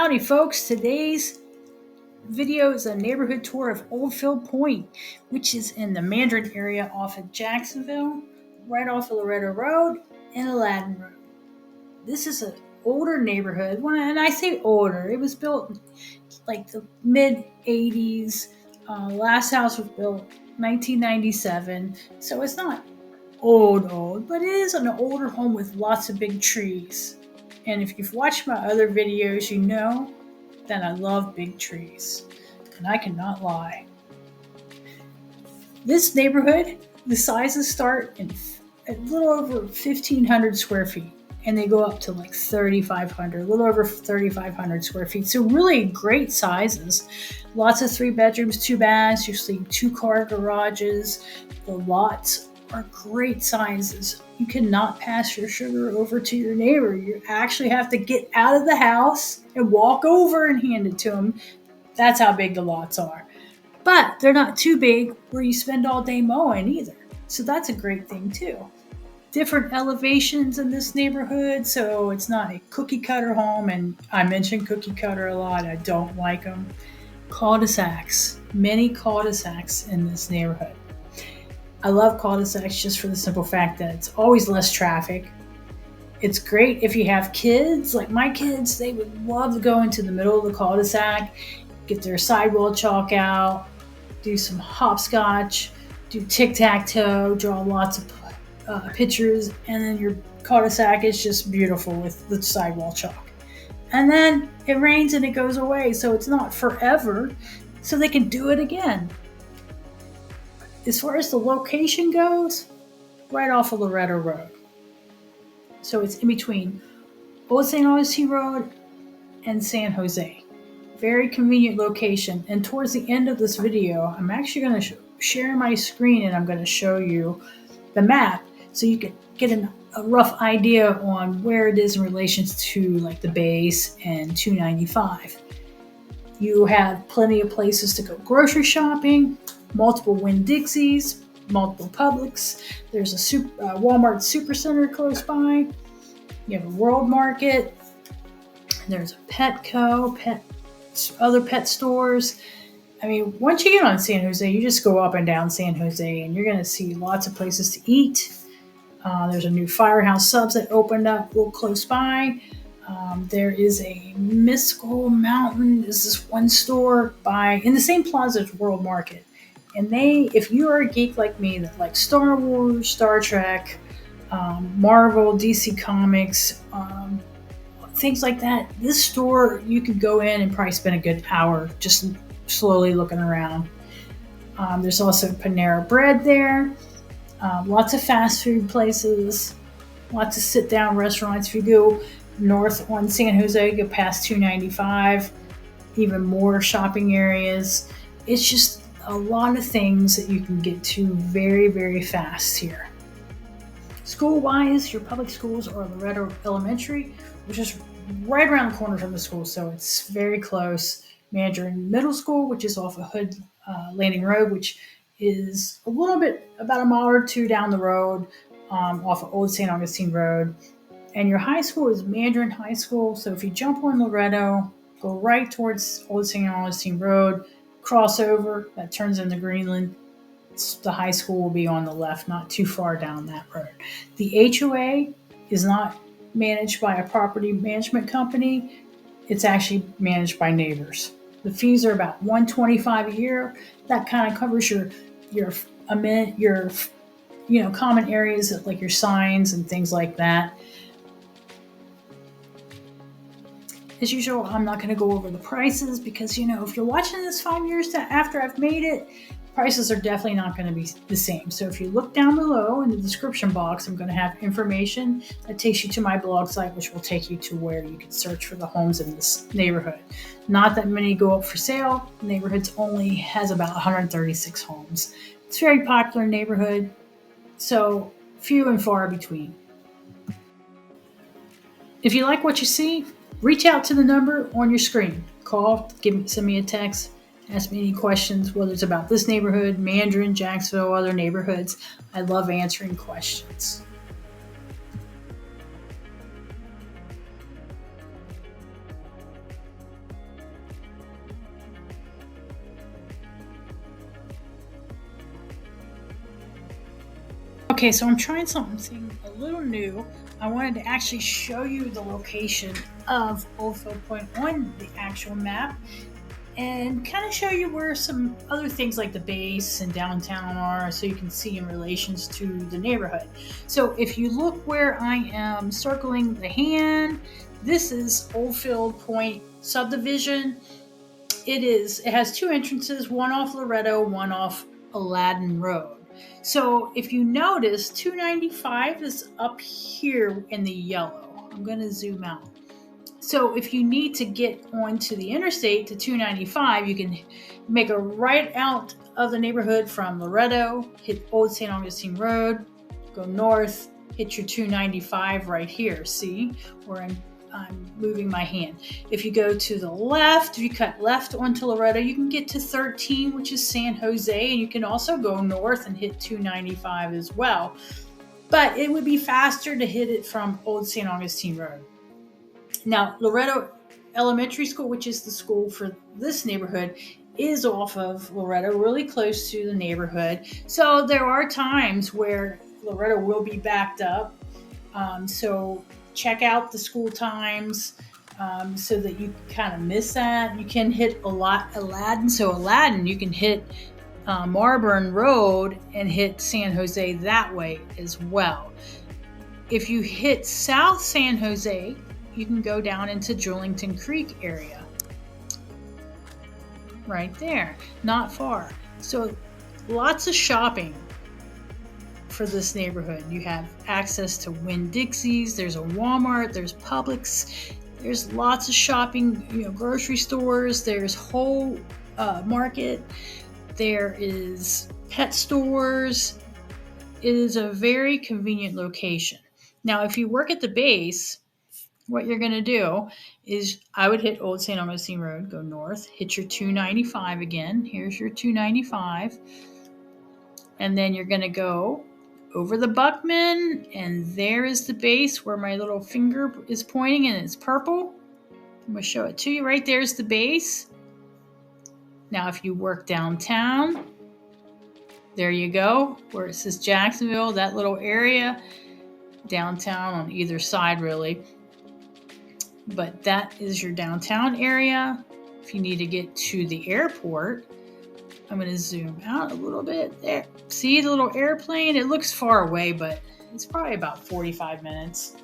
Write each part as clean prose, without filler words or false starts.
Howdy folks, today's video is a neighborhood tour of Oldfield Pointe, which is in the Mandarin area off of Jacksonville, right off of Loretto Road and Aladdin Road. This is an older neighborhood, and I say older, it was built like the mid 80s. Last house was built 1997, so it's not old, but it is an older home with lots of big trees. And if you've watched my other videos, you know that I love big trees, and I cannot lie. This neighborhood, the sizes start in a little over 1,500 square feet, and they go up to like 3,500, a little over 3,500 square feet. So really great sizes. Lots of 3 bedrooms, 2 baths, usually 2-car garages. The lots are great sizes. You cannot pass your sugar over to your neighbor. You actually have to get out of the house and walk over and hand it to them. That's how big the lots are. But they're not too big where you spend all day mowing either. So that's a great thing too. Different elevations in this neighborhood, so it's not a cookie cutter home. And I mention cookie cutter a lot. I don't like them. Cul-de-sacs, many cul-de-sacs in this neighborhood. I love cul-de-sacs just for the simple fact that it's always less traffic. It's great if you have kids, like my kids, they would love to go into the middle of the cul-de-sac, get their sidewall chalk out, do some hopscotch, do tic-tac-toe, draw lots of pictures, and then your cul-de-sac is just beautiful with the sidewall chalk. And then it rains and it goes away, so it's not forever, so they can do it again. As far as the location goes, right off of Loretto Road. So it's in between Old St. Augustine Road and San Jose. Very convenient location. And towards the end of this video, I'm actually going to share my screen and I'm going to show you the map so you can get a rough idea on where it is in relation to like the base and 295. You have plenty of places to go grocery shopping, multiple Winn-Dixies, multiple Publix. There's a Walmart Supercenter close by. You have a World Market. There's a Petco, other pet stores. I mean, once you get on San Jose, you just go up and down San Jose, and you're going to see lots of places to eat. There's a new Firehouse Subs that opened up real close by. There is a Mystical Mountain. There's this one store in the same plaza as World Market. And if you are a geek like me that likes Star Wars, Star Trek, Marvel, DC Comics, things like that, this store, you could go in and probably spend a good hour just slowly looking around. There's also Panera Bread there. Lots of fast food places, lots of sit-down restaurants. If you go north on San Jose, go past 295, even more shopping areas. It's just a lot of things that you can get to very, very fast here. School-wise, your public schools are Loretto Elementary, which is right around the corner from the school, so it's very close. Mandarin Middle School, which is off of Hood Landing Road, which is a little bit, about a mile or two down the road, off of Old St. Augustine Road. And your high school is Mandarin High School. So if you jump on Loretto, go right towards Old St. Augustine Road, cross over, that turns into Greenland. The high school will be on the left, not too far down that road. The HOA is not managed by a property management company. It's actually managed by neighbors. The fees are about $125 a year. That kind of covers your common areas like your signs and things like that. As usual, I'm not going to go over the prices because, if you're watching this 5 years after I've made it, prices are definitely not going to be the same. So if you look down below in the description box, I'm going to have information that takes you to my blog site, which will take you to where you can search for the homes in this neighborhood. Not that many go up for sale. The neighborhood only has about 136 homes. It's a very popular neighborhood, so few and far between. If you like what you see, reach out to the number on your screen. Call, send me a text. Ask me any questions, whether it's about this neighborhood, Mandarin, Jacksonville, other neighborhoods. I love answering questions. Okay, so I'm trying something a little new. I wanted to actually show you the location of Oldfield Point on the actual map and kind of show you where some other things like the base and downtown are so you can see in relations to the neighborhood. So if you look where I am circling the hand, this is Oldfield Point Subdivision. It has two entrances, one off Loretto, one off Aladdin Road. So if you notice, 295 is up here in the yellow. I'm going to zoom out. So if you need to get onto the interstate to 295, you can make a right out of the neighborhood from Loretto, hit Old St. Augustine Road, go north, hit your 295 right here. See where I'm moving my hand. If you go to the left, if you cut left onto Loretto, you can get to 13, which is San Jose, and you can also go north and hit 295 as well. But it would be faster to hit it from Old St. Augustine Road. Now, Loretto Elementary School, which is the school for this neighborhood, is off of Loretto, really close to the neighborhood. So there are times where Loretto will be backed up. So check out the school times so that you kind of miss that. You can hit Aladdin. So Aladdin, you can hit Marburn Road and hit San Jose that way as well. If you hit South San Jose, you can go down into Julington Creek area. Right there, not far. So lots of shopping for this neighborhood. You have access to Winn-Dixie's, there's a Walmart, there's Publix, there's lots of shopping, grocery stores, there's Whole Market, there is pet stores. It is a very convenient location. Now, if you work at the base, what you're going to do is I would hit Old St. Augustine Road, go north, hit your 295 again. Here's your 295. And then you're going to go over the Buckman, and there is the base where my little finger is pointing, and it's purple. I'm going to show it to you. Right there's the base. Now, if you work downtown, there you go, where it says Jacksonville, that little area, downtown on either side, really. But that is your downtown area. If you need to get to the airport, I'm going to zoom out a little bit there. See the little airplane? It looks far away, but it's probably about 45 minutes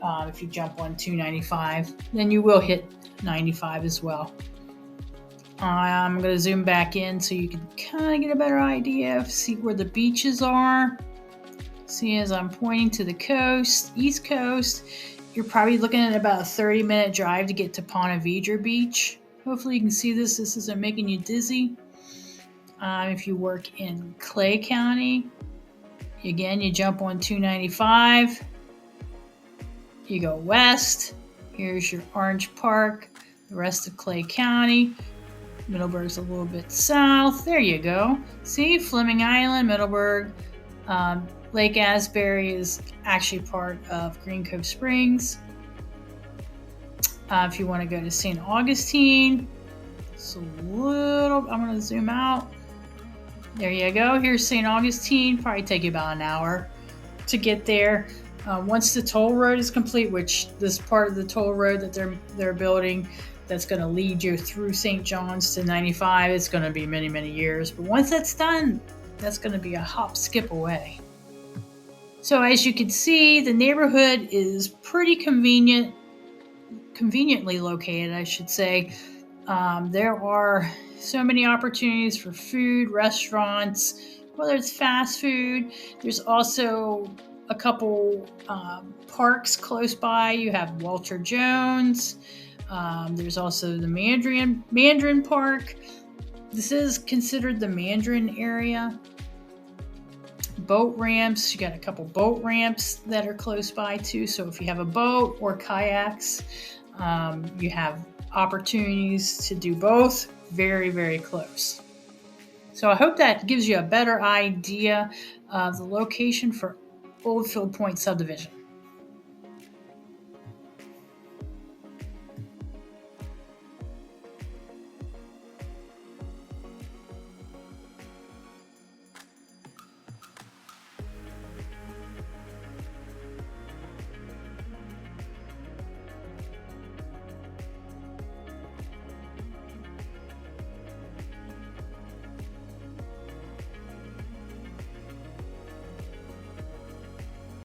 if you jump on 295. Then you will hit 95 as well. I'm going to zoom back in so you can kind of get a better idea, see where the beaches are. See, as I'm pointing to the coast, East Coast, you're probably looking at about a 30-minute drive to get to Ponte Vedra Beach. Hopefully you can see this. This isn't making you dizzy. If you work in Clay County, again, you jump on 295. You go west. Here's your Orange Park, the rest of Clay County. Middleburg's a little bit south. There you go. See, Fleming Island, Middleburg. Lake Asbury is actually part of Green Cove Springs. If you want to go to St. Augustine, it's a little, I'm going to zoom out. There you go. Here's St. Augustine. Probably take you about an hour to get there. Once the toll road is complete, which this part of the toll road that they're building, that's going to lead you through St. John's to 95, it's going to be many, many years. But once that's done, that's going to be a hop, skip away. So as you can see, the neighborhood is pretty conveniently located, I should say. There are so many opportunities for food, restaurants, whether it's fast food. There's also a couple parks close by. You have Walter Jones. There's also the Mandarin Park. This is considered the Mandarin area. Boat ramps, you got a couple boat ramps that are close by too. So if you have a boat or kayaks, you have opportunities to do both. Very, very close. So I hope that gives you a better idea of the location for Oldfield Pointe Subdivision.